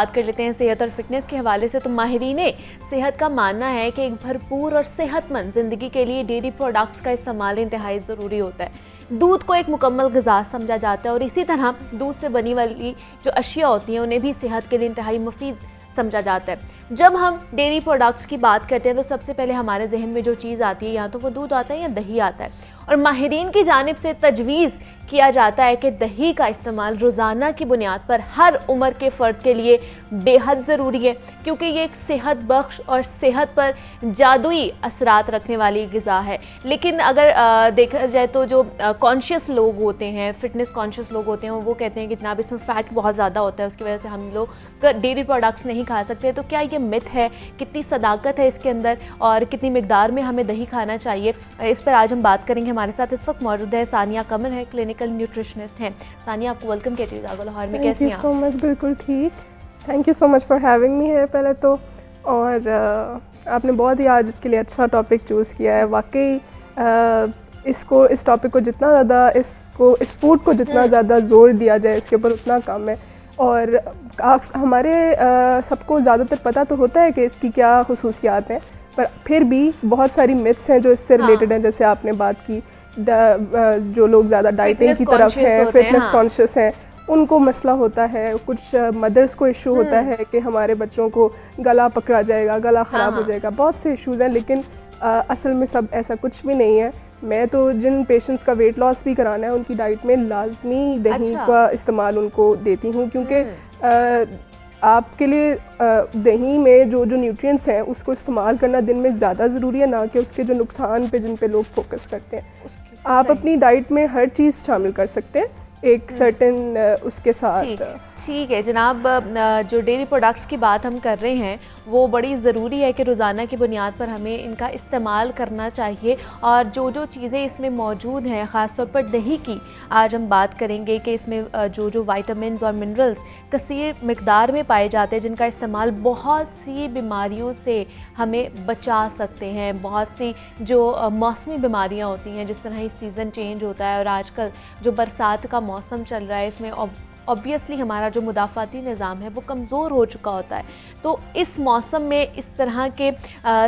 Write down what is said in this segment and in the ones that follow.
बात कर लेते हैं सेहत और फिटनेस के हवाले से। तो माहिरीने सेहत का मानना है कि एक भरपूर और सेहतमंद ज़िंदगी के लिए डेयरी प्रोडक्ट्स का इस्तेमाल इंतहाई ज़रूरी होता है। दूध को एक मुकम्मल ग़िज़ा समझा जाता है और इसी तरह दूध से बनी वाली जो अशिया होती हैं उन्हें भी सेहत के लिए इंतहाई मुफीद समझा जाता है। जब हम डेयरी प्रोडक्ट्स की बात करते हैं तो सबसे पहले हमारे जहन में जो चीज़ आती है या तो वो दूध आता है या दही आता है, और माहिरीन की जानिब से तजवीज़ किया जाता है कि दही का इस्तेमाल रोज़ाना की बुनियाद पर हर उम्र के फ़र्द के लिए बेहद ज़रूरी है, क्योंकि ये एक सेहत बख्श और सेहत पर जादुई असरात रखने वाली ग़िज़ा है। लेकिन अगर देखा जाए तो जो कॉन्शियस लोग होते हैं, फिटनेस कॉन्शियस लोग होते हैं, वो कहते हैं कि जनाब इसमें फ़ैट बहुत ज़्यादा होता है, उसकी वजह से हम लोग डेयरी प्रोडक्ट्स नहीं खा सकते। तो क्या ये मिथ है, कितनी सदाकत है इसके अंदर और कितनी मिकदार में हमें दही खाना चाहिए, इस पर आज हम बात करेंगे। हमारे साथ इस वक्त मौजूद है सानिया कमर है, क्लिनिकल न्यूट्रिशनिस्ट हैं। सानिया, आपको वेलकम कहती हूँ जागो लाहौर में। कैसी हैं आप? Thank you so much. बिल्कुल ठीक, thank you so much for having me है पहले तो। और आपने बहुत ही आज के लिए अच्छा टॉपिक चूज़ किया है। वाकई इस टॉपिक को जितना ज़्यादा इस फूड को जितना ज़्यादा ज़ोर दिया जाए इसके ऊपर उतना कम है। और हमारे सबको ज़्यादातर पता तो होता है कि इसकी क्या खुसूसियात हैं, पर फिर भी बहुत सारी मिथ्स हैं जो इससे रिलेटेड हैं। जैसे आपने बात की जो लोग ज़्यादा डाइटिंग की तरफ हैं, फिटनेस कॉन्शियस हैं, उनको मसला होता है। कुछ मदर्स को इशू होता है कि हमारे बच्चों को गला पकड़ा जाएगा, गला ख़राब हो जाएगा। बहुत से इश्यूज़ हैं, लेकिन असल में सब ऐसा कुछ भी नहीं है। मैं तो जिन पेशेंट्स का वेट लॉस भी कराना है उनकी डाइट में लाजमी दही का इस्तेमाल उनको देती हूँ, क्योंकि आपके लिए दही में जो न्यूट्रिएंट्स हैं उसको इस्तेमाल करना दिन में ज़्यादा ज़रूरी है, ना कि उसके जो नुकसान पे जिन पे लोग फोकस करते हैं। आप अपनी डाइट में हर चीज़ शामिल कर सकते हैं एक सर्टेन उसके साथ। ठीक है जनाब, जो डेयरी प्रोडक्ट्स की बात हम कर रहे हैं वो बड़ी ज़रूरी है कि रोज़ाना की बुनियाद पर हमें इनका इस्तेमाल करना चाहिए। और जो चीज़ें इसमें मौजूद हैं, ख़ास तौर पर दही की आज हम बात करेंगे कि इसमें जो विटामिन्स और मिनरल्स कसीर मिकदार में पाए जाते हैं, जिनका इस्तेमाल बहुत सी बीमारियों से हमें बचा सकते हैं। बहुत सी जो मौसमी बीमारियाँ होती हैं, जिस तरह ही सीज़न चेंज होता है और आजकल जो बरसात का मौसम चल रहा है, इसमें ऑब्वियसली हमारा जो मुदाफ़ाती निज़ाम है वो कमज़ोर हो चुका होता है। तो इस मौसम में, इस तरह के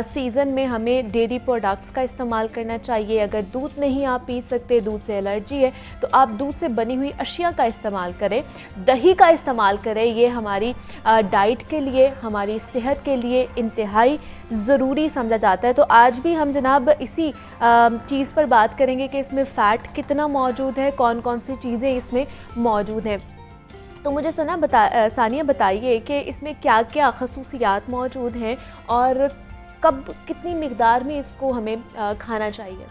सीज़न में हमें डेयरी प्रोडक्ट्स का इस्तेमाल करना चाहिए। अगर दूध नहीं आप पी सकते, दूध से एलर्जी है, तो आप दूध से बनी हुई अशिया का इस्तेमाल करें, दही का इस्तेमाल करें। ये हमारी डाइट के लिए, हमारी सेहत के लिए इंतहाई ज़रूरी समझा जाता है। तो आज भी हम जनाब इसी चीज़ पर बात करेंगे कि इसमें फ़ैट कितना मौजूद है, कौन कौन सी चीज़ें इसमें मौजूद हैं। तो मुझे सानिया बताइए कि इसमें क्या क्या खसूसियात मौजूद हैं और कब कितनी मिकदार में इसको हमें खाना चाहिए।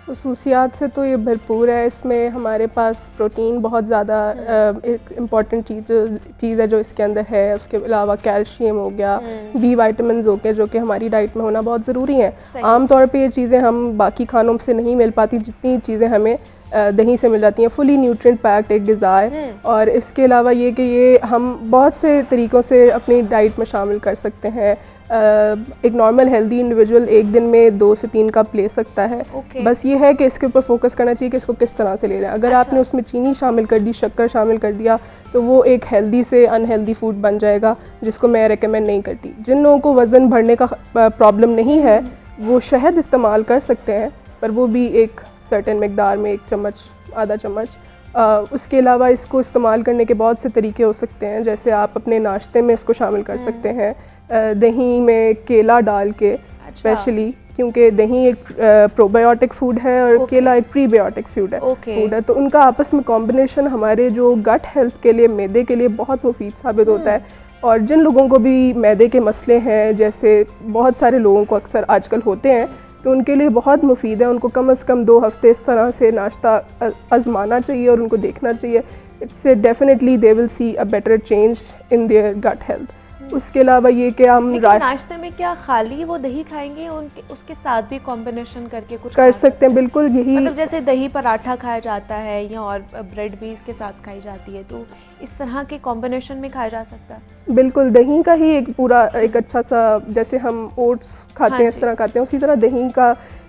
खसूसियात से तो ये भरपूर है। इसमें हमारे पास प्रोटीन बहुत ज़्यादा एक इम्पॉर्टेंट चीज़ है जो इसके अंदर है। उसके अलावा कैल्शियम हो गया, बी विटामिन्स हो गए, जो कि हमारी डाइट में होना बहुत ज़रूरी है। आमतौर पे ये चीज़ें हम बाकी खानों से नहीं मिल पाती, जितनी चीज़ें हमें दही से मिल जाती हैं। फुली न्यूट्रिएंट पैक्ड एक ग़िज़ा है। और इसके अलावा ये कि ये हम बहुत से तरीक़ों से अपनी डाइट में शामिल कर सकते हैं। एक नॉर्मल हेल्दी इंडिविजुअल एक दिन में 2 से 3 कप ले सकता है। बस ये है कि इसके ऊपर फोकस करना चाहिए कि इसको किस तरह से ले रहे हैं। अगर आपने उसमें चीनी शामिल कर दी, शक्कर शामिल कर दिया, तो वो एक हेल्दी से अनहेल्दी फूड बन जाएगा, जिसको मैं रेकमेंड नहीं करती। जिन लोगों को वज़न बढ़ने का प्रॉब्लम नहीं है वो शहद इस्तेमाल कर सकते हैं, पर वो भी एक सर्टेन मिकदार में, 1 चम्मच, आधा चम्मच। उसके अलावा इसको इस्तेमाल करने के बहुत से तरीके हो सकते हैं। जैसे आप अपने नाश्ते में इसको शामिल कर सकते हैं, दही में केला डाल के, स्पेशली क्योंकि दही एक प्रोबायोटिक फूड है और केला एक प्रीबायोटिक फूड है। तो उनका आपस में कॉम्बिनेशन हमारे जो गट हेल्थ के लिए, मैदे के लिए बहुत मुफीद साबित होता है। और जिन लोगों को भी मैदे के मसले हैं, जैसे बहुत सारे लोगों को अक्सर आजकल होते हैं, तो उनके लिए बहुत मुफीद है। उनको कम से कम 2 हफ़्ते इस तरह से नाश्ता आजमाना चाहिए और उनको देखना चाहिए। इससे definitely they will see a better change in their gut health. उसके अलावा ये कि हम नाश्ते में क्या खाली वो दही खाएंगे, उसके साथ भी कॉम्बिनेशन करके कुछ कर सकते हैं। बिल्कुल, यही मतलब जैसे दही पराठा खाया जाता है या और ब्रेड भी इसके साथ खाई जाती है, तो इस तरह के कॉम्बिनेशन में खाया जा सकता है। बिल्कुल, दही का ही एक पूरा एक अच्छा सा, जैसे हम ओट्स खाते हैं इस तरह खाते हैं, उसी तरह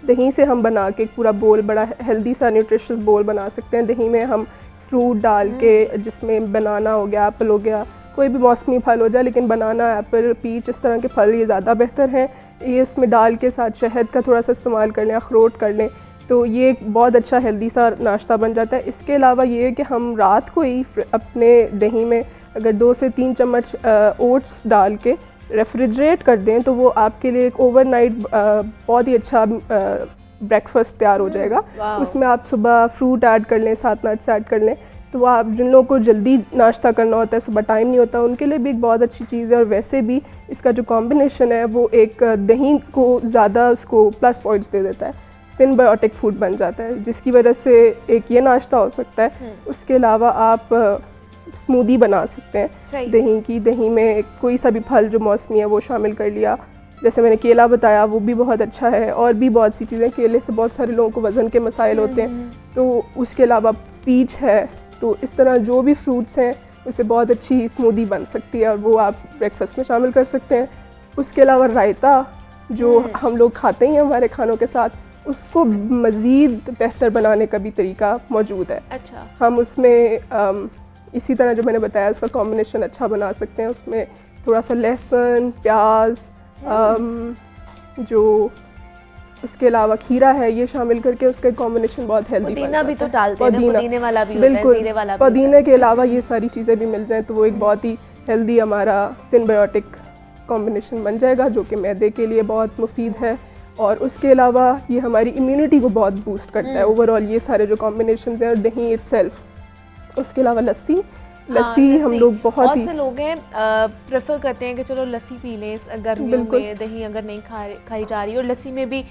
दही से हम बना के एक पूरा बोल, बड़ा हेल्दी सा न्यूट्रिशियस बोल बना सकते हैं। दही में हम फ्रूट डाल के, जिसमें बनाना हो गया, एप्पल हो गया, कोई भी मौसमी फल हो जाए, लेकिन बनाना, एप्पल, पीच, इस तरह के फल ये ज़्यादा बेहतर हैं। ये इसमें डाल के साथ शहद का थोड़ा सा इस्तेमाल कर लें, अखरोट कर लें, तो ये एक बहुत अच्छा हेल्दी सा नाश्ता बन जाता है। इसके अलावा ये है कि हम रात को ही अपने दही में अगर 2 से 3 चम्मच ओट्स डाल के रेफ्रिजरेट कर दें तो वो आपके लिए एक ओवरनाइट बहुत ही अच्छा ब्रेकफास्ट तैयार हो जाएगा। उसमें आप सुबह फ्रूट ऐड कर लें, साथ नट्स ऐड कर लें, तो वो आप जिन लोगों को जल्दी नाश्ता करना होता है, सुबह टाइम नहीं होता, उनके लिए भी एक बहुत अच्छी चीज़ है। और वैसे भी इसका जो कॉम्बिनेशन है वो एक दही को ज़्यादा उसको प्लस पॉइंट्स दे देता है, सिनबायोटिक फूड बन जाता है, जिसकी वजह से एक ये नाश्ता हो सकता है। उसके अलावा आप स्मूदी बना सकते हैं दही की। दही में कोई सा भी फल जो मौसमी है वो शामिल कर लिया, जैसे मैंने केला बताया वो भी बहुत अच्छा है, और भी बहुत सी चीज़ें। केले से बहुत सारे लोगों को वज़न के मसाइल होते हैं, तो उसके अलावा पीच है, तो इस तरह जो भी फ्रूट्स हैं उससे बहुत अच्छी स्मूदी बन सकती है और वो आप ब्रेकफास्ट में शामिल कर सकते हैं। उसके अलावा रायता जो हम लोग खाते ही हैं हमारे खानों के साथ, उसको मज़ीद बेहतर बनाने का भी तरीका मौजूद है। अच्छा, हम उसमें इसी तरह जो मैंने बताया उसका कॉम्बिनेशन अच्छा बना सकते हैं। उसमें थोड़ा सा लहसुन, प्याज, जो उसके अलावा खीरा है, ये शामिल करके उसका कॉम्बिनेशन बहुत हेल्दी बन जाता है। पुदीना भी तो डालते हैं, पुदीने वाला भी होता है, जीरे वाला भी पुदीने के अलावा ये सारी चीज़ें भी मिल जाएं तो वो एक बहुत ही हेल्दी हमारा सिनबायोटिक कॉम्बिनेशन बन जाएगा, जो कि मैदे के लिए बहुत मुफीद है। और उसके अलावा ये हमारी इम्यूनिटी को बहुत बूस्ट करता है ओवरऑल, ये सारे जो कॉम्बिनेशन हैं। और दही इटसेल्फ, उसके अलावा लस्सी हम लोग बहुत से लोग हैं प्रेफर करते हैं कि चलो लस्सी पी लें गर्मियों में, दही अगर नहीं खाई जा रही, और लस्सी में भी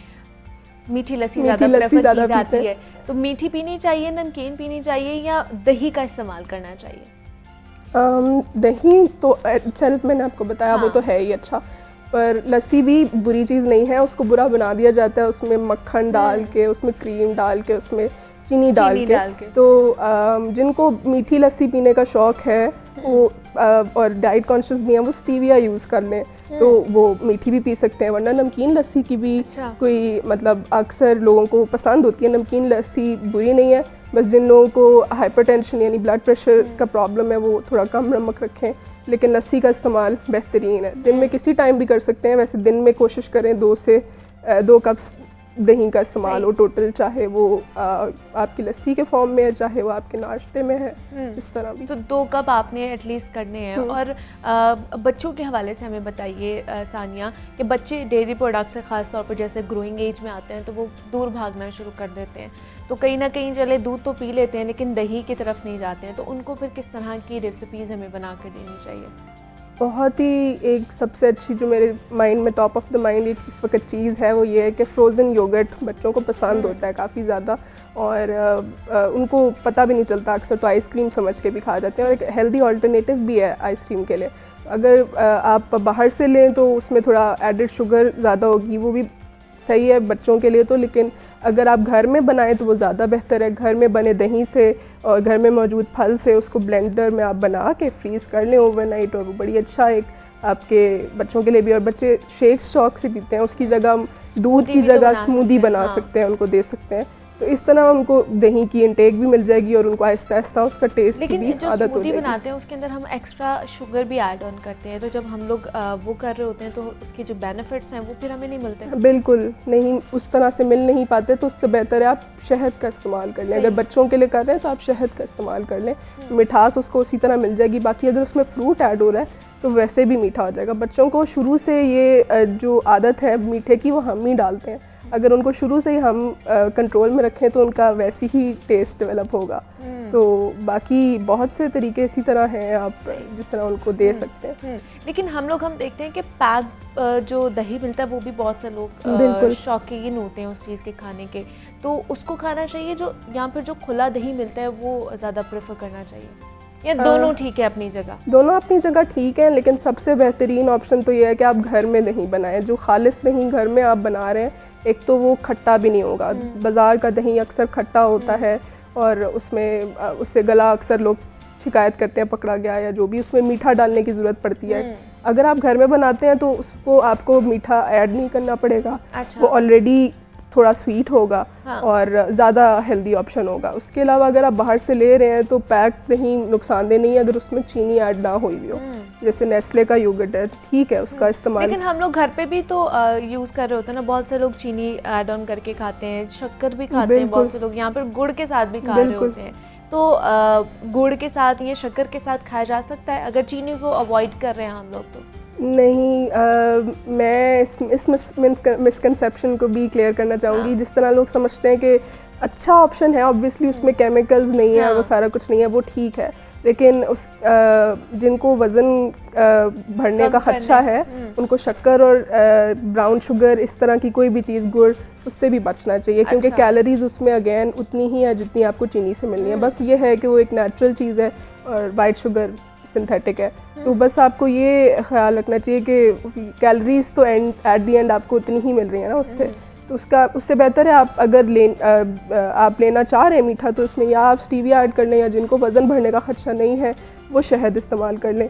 मीठी लस्सी ज़्यादा प्रेफर की जाती है। तो मीठी पीनी चाहिए, नमकीन पीनी चाहिए, या दही का इस्तेमाल करना चाहिए? दही तो सेल्फ मैंने आपको बताया वो तो है ही अच्छा, पर लस्सी भी बुरी चीज़ नहीं है, उसको बुरा बना दिया जाता है उसमें मक्खन डाल के, उसमें क्रीम डाल के, उसमें चीनी डाल के। तो जिनको मीठी लस्सी पीने का शौक़ है वो और डाइट कॉन्शियस भी हैं, वो स्टीविया यूज़ कर लें तो वो मीठी भी पी सकते हैं। वरना नमकीन लस्सी की भी कोई मतलब अक्सर लोगों को पसंद होती है। नमकीन लस्सी बुरी नहीं है, बस जिन लोगों को हाइपरटेंशन यानी ब्लड प्रेशर का प्रॉब्लम है वो थोड़ा कम नमक रखें, लेकिन लस्सी का इस्तेमाल बेहतरीन है। दिन में किसी टाइम भी कर सकते हैं, वैसे दिन में कोशिश करें 2 कप दही का इस्तेमाल हो टोटल, चाहे वो आपकी लस्सी के फॉर्म में है, चाहे वो आपके नाश्ते में है, इस तरह भी। तो 2 कप आपने एटलीस्ट करने हैं। और बच्चों के हवाले से हमें बताइए सानिया कि बच्चे डेयरी प्रोडक्ट से ख़ास तौर पर जैसे ग्रोइंग एज में आते हैं तो वो दूर भागना शुरू कर देते हैं, तो कहीं ना कहीं चले दूध तो पी लेते हैं लेकिन दही की तरफ नहीं जाते हैं, तो उनको फिर किस तरह की रेसिपीज़ हमें बना कर देनी चाहिए? बहुत ही एक सबसे अच्छी जो मेरे माइंड में टॉप ऑफ द माइंड एक इस वक्त चीज़ है वो ये है कि फ़्रोज़न योगर्ट बच्चों को पसंद होता है काफ़ी ज़्यादा, और उनको पता भी नहीं चलता, अक्सर तो आइसक्रीम समझ के भी खा जाते हैं, और एक हेल्दी अल्टरनेटिव भी है आइसक्रीम के लिए। अगर आप बाहर से लें तो उसमें थोड़ा एडिड शुगर ज़्यादा होगी, वो भी सही है बच्चों के लिए तो, लेकिन अगर आप घर में बनाएं तो वो ज़्यादा बेहतर है। घर में बने दही से और घर में मौजूद फल से उसको ब्लेंडर में आप बना के फ्रीज़ कर लें ओवरनाइट, और वो बड़ी अच्छा एक आपके बच्चों के लिए भी। और बच्चे शेक शौक से पीते हैं, उसकी जगह दूध की जगह स्मूदी बना सकते हैं, उनको दे सकते हैं। तो इस तरह उनको दही की इंटेक भी मिल जाएगी और उनको आहिस्ता आहिस्ता उसका टेस्ट की भी आदत हो जाएगी। लेकिन जो स्मूदी बनाते हैं उसके अंदर हम एक्स्ट्रा शुगर भी ऐड ऑन करते हैं, तो जब हम लोग वो कर रहे होते हैं तो उसके जो बेनिफिट्स हैं वो फिर हमें नहीं मिलते हैं। बिल्कुल नहीं, उस तरह से मिल नहीं पाते, तो उससे बेहतर है आप शहद का इस्तेमाल कर लें। अगर बच्चों के लिए कर रहे हैं तो आप शहद का इस्तेमाल कर लें, मिठास उसको उसी तरह मिल जाएगी। बाकी अगर उसमें फ्रूट ऐड हो रहा है तो वैसे भी मीठा हो जाएगा। बच्चों को शुरू से ये जो आदत है मीठे की वो हम ही डालते हैं, अगर उनको शुरू से ही हम कंट्रोल में रखें तो उनका वैसे ही टेस्ट डेवलप होगा। तो बाकी बहुत से तरीके इसी तरह हैं आप जिस तरह उनको दे सकते हैं। लेकिन हम देखते हैं कि पैक जो दही मिलता है वो भी बहुत से लोग शौकीन होते हैं उस चीज़ के खाने के, तो उसको खाना चाहिए जो यहाँ पर जो खुला दही मिलता है वो ज़्यादा प्रेफर करना चाहिए, या दोनों ठीक है अपनी जगह? दोनों अपनी जगह ठीक है, लेकिन सबसे बेहतरीन ऑप्शन तो ये है कि आप घर में दही बनाएं। जो खालिस दही घर में आप बना रहे हैं, एक तो वो खट्टा भी नहीं होगा। बाज़ार का दही अक्सर खट्टा होता है और उसमें उससे गला अक्सर लोग शिकायत करते हैं पकड़ा गया, या जो भी उसमें मीठा डालने की ज़रूरत पड़ती है। अगर आप घर में बनाते हैं तो उसको आपको मीठा ऐड नहीं करना पड़ेगा। अच्छा। वो ऑलरेडी थोड़ा स्वीट होगा हाँ। और ज़्यादा हेल्दी ऑप्शन होगा। उसके अलावा अगर आप बाहर से ले रहे हैं तो पैक नहीं, नुकसानदेह नहीं है अगर उसमें चीनी ऐड ना हुई भी हो। जैसे नेस्ले का योगर्ट है, ठीक है उसका इस्तेमाल। लेकिन हम लोग घर पे भी तो यूज़ कर रहे होते हैं ना, बहुत से लोग चीनी ऐड ऑन करके खाते हैं, शक्कर भी खाते हैं, बहुत से लोग यहाँ पर गुड़ के साथ भी खा रहे होते हैं। तो गुड़ के साथ या शक्कर के साथ खाया जा सकता है अगर चीनी को अवॉइड कर रहे हैं हम लोग तो? नहीं, मैं इस मिसकंसेप्शन को भी क्लियर करना चाहूँगी। जिस तरह लोग समझते हैं कि अच्छा ऑप्शन है, ऑब्वियसली उसमें केमिकल्स नहीं है, वो सारा कुछ नहीं है, वो ठीक है, लेकिन जिनको वज़न बढ़ने का खदशा है उनको शक्कर और ब्राउन शुगर, इस तरह की कोई भी चीज़, गुड़, उससे भी बचना चाहिए। क्योंकि कैलोरीज उसमें अगेन उतनी ही है जितनी आपको चीनी से मिलनी है। बस ये है कि वो एक नेचुरल चीज़ है और वाइट शुगर सिंथेटिक है। तो बस आपको ये ख्याल रखना चाहिए कि कैलोरीज तो एट द एंड आपको उतनी ही मिल रही है ना उससे। तो उससे बेहतर है आप अगर आप लेना चाह रहे हैं मीठा, तो उसमें या आप स्टीविया ऐड कर लें, या जिनको वज़न बढ़ने का खदशा नहीं है वो शहद इस्तेमाल कर लें।